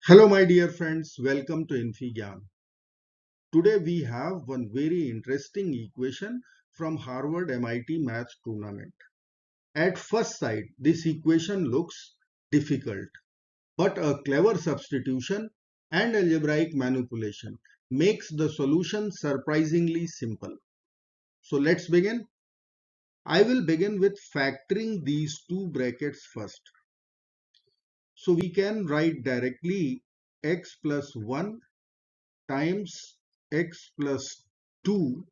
Hello my dear friends, welcome to infyGyan. Today we have one very interesting equation from Harvard MIT Math Tournament. At first sight, this equation looks difficult, but a clever substitution and algebraic manipulation makes the solution surprisingly simple. So let's begin. I will begin with factoring these two brackets first. So we can write directly x plus 1 times x plus 2.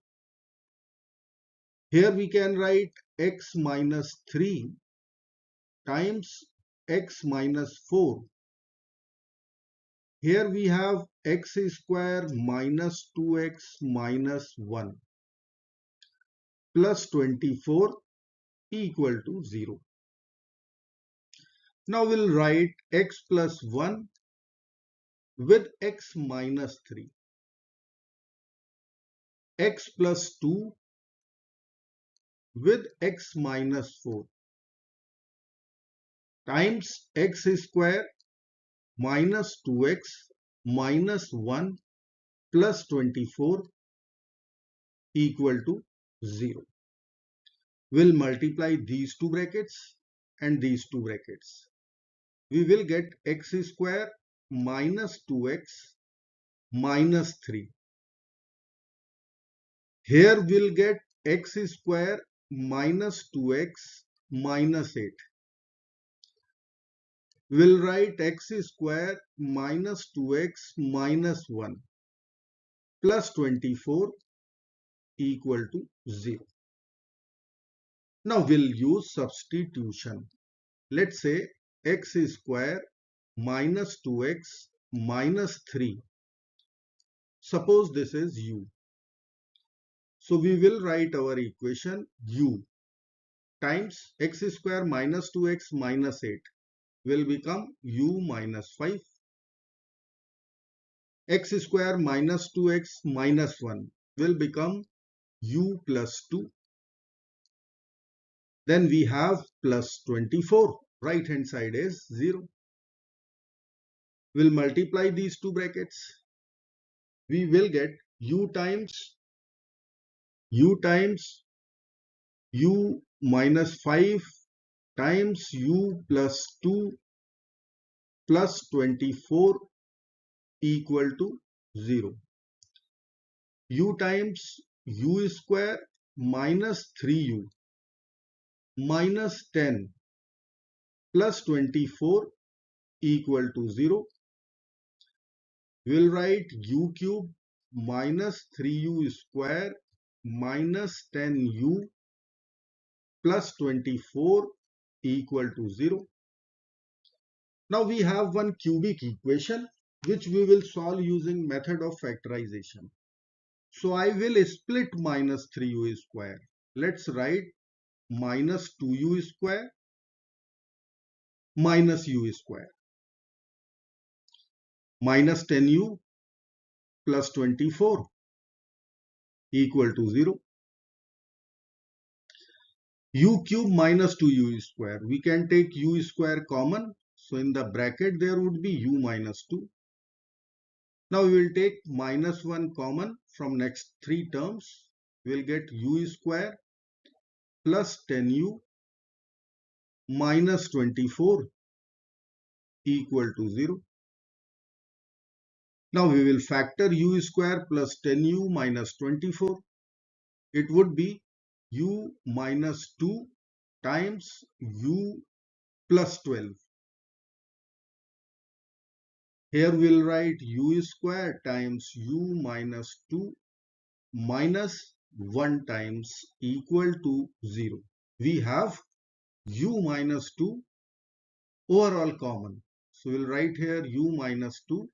Here we can write x minus 3 times x minus 4. Here we have x square minus 2x minus 1 plus 24 equal to 0. Now we'll write x plus 1 with x minus 3, x plus 2 with x minus 4 times x square minus 2x minus 1 plus 24 equal to 0. We'll multiply these two brackets and these two brackets. We will get x square minus 2x minus 3. Here we'll get x square minus 2x minus 8. We'll write x square minus 2x minus 1 plus 24 equal to 0. Now we'll use substitution. Let's say x square minus 2x minus 3. Suppose this is u. So we will write our equation u times x square minus 2x minus 8 will become u minus 5. X square minus 2x minus 1 will become u plus 2. Then we have plus 24. Right hand side is 0. We'll multiply these two brackets. We will get u times u minus 5 times u plus 2 plus 24 equal to 0. U times u square minus 3u minus 10 plus 24 equal to 0. We'll write u cube minus 3u square minus 10u plus 24 equal to 0. Now we have one cubic equation which we will solve using method of factorization. So I will split minus 3u square. Let's write minus 2u square minus u square minus 10u plus 24 equal to 0. U cube minus 2u square. We can take u square common. So in the bracket there would be u minus 2. Now we will take minus 1 common from next three terms. We will get u square plus 10u minus 24 equal to 0. Now we will factor u square plus 10u minus 24. It would be u minus 2 times u plus 12. Here we will write u square times u minus 2 minus 1 times equal to 0. We have u minus 2 overall common. So we will write here u minus 2.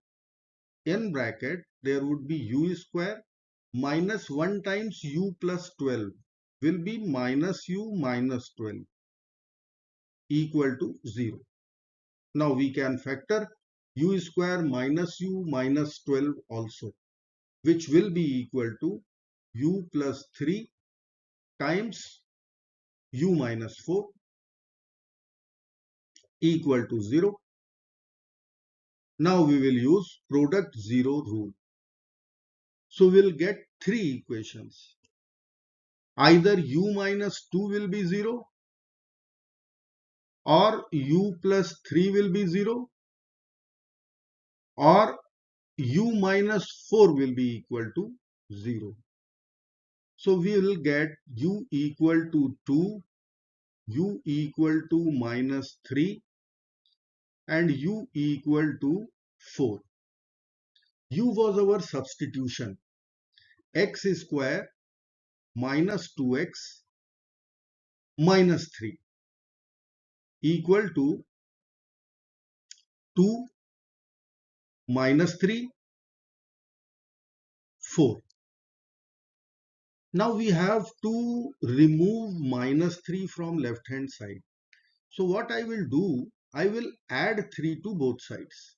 In bracket there would be u square minus 1 times u plus 12 will be minus u minus 12 equal to 0. Now we can factor u square minus u minus 12 also, which will be equal to u plus 3 times u minus 4 equal to 0. Now we will use product zero rule. So we'll get three equations. Either u minus 2 will be 0, or u plus 3 will be 0, or u minus 4 will be equal to 0. So we will get u equal to 2, u equal to minus 3, and u equal to 4. U was our substitution. X square minus 2x minus 3 equal to 2 minus 3, 4. Now we have to remove minus 3 from left hand side. So what I will do, I will add 3 to both sides.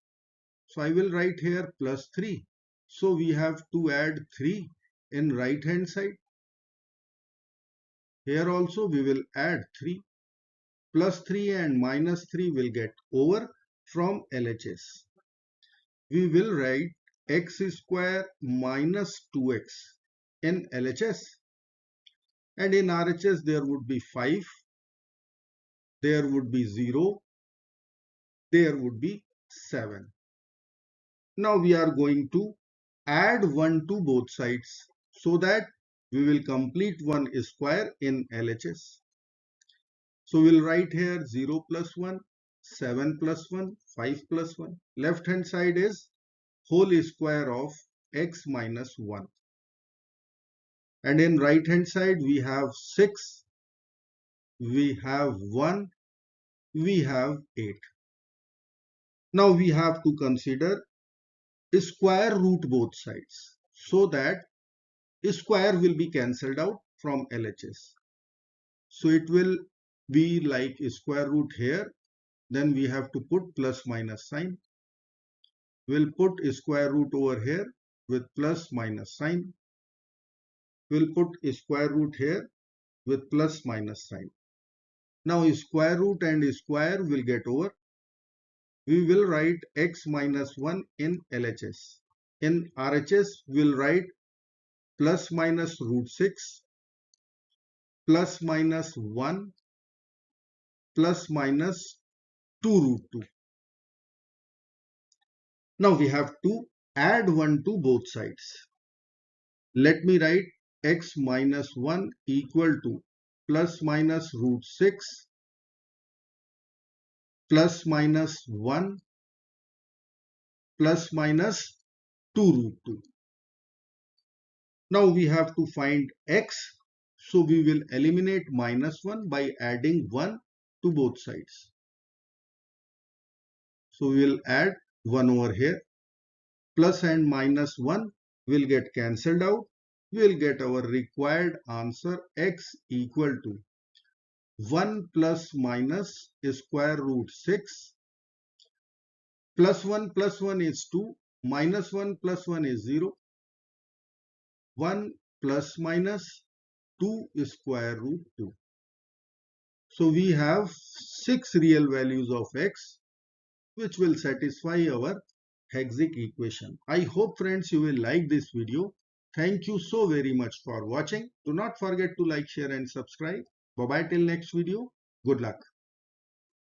So I will write here plus 3. So we have to add 3 in right hand side. Here also we will add 3. Plus 3 and minus 3 will get over from LHS. We will write x square minus 2x in LHS, and in RHS there would be 5, there would be 0, there would be 7. Now we are going to add 1 to both sides so that we will complete 1 square in LHS. So we'll write here 0 plus 1, 7 plus 1, 5 plus 1. Left hand side is whole square of x minus 1. And in right hand side we have 6, we have 1, we have 8. Now we have to consider square root both sides so that square will be cancelled out from LHS. So it will be like square root here. Then we have to put plus minus sign. We'll put square root over here with plus minus sign. We'll put square root here with plus minus sign. Now square root and square will get over. We will write x minus 1 in LHS. In RHS, we'll write plus minus root 6, plus minus 1, plus minus 2 root 2. Now we have to add 1 to both sides. Let me write x minus 1 equal to plus minus root 6, plus minus 1, plus minus 2 root 2. Now we have to find x. So we will eliminate minus 1 by adding 1 to both sides. So we will add 1 over here. Plus and minus 1 will get cancelled out. We will get our required answer x equal to 1 plus minus square root 6. Plus 1 is 2. Minus 1 plus 1 is 0. 1 plus minus 2 square root 2. So we have 6 real values of x which will satisfy our Hexic equation. I hope friends you will like this video. Thank you so very much for watching. Do not forget to like, share and subscribe. Bye bye till next video. Good luck.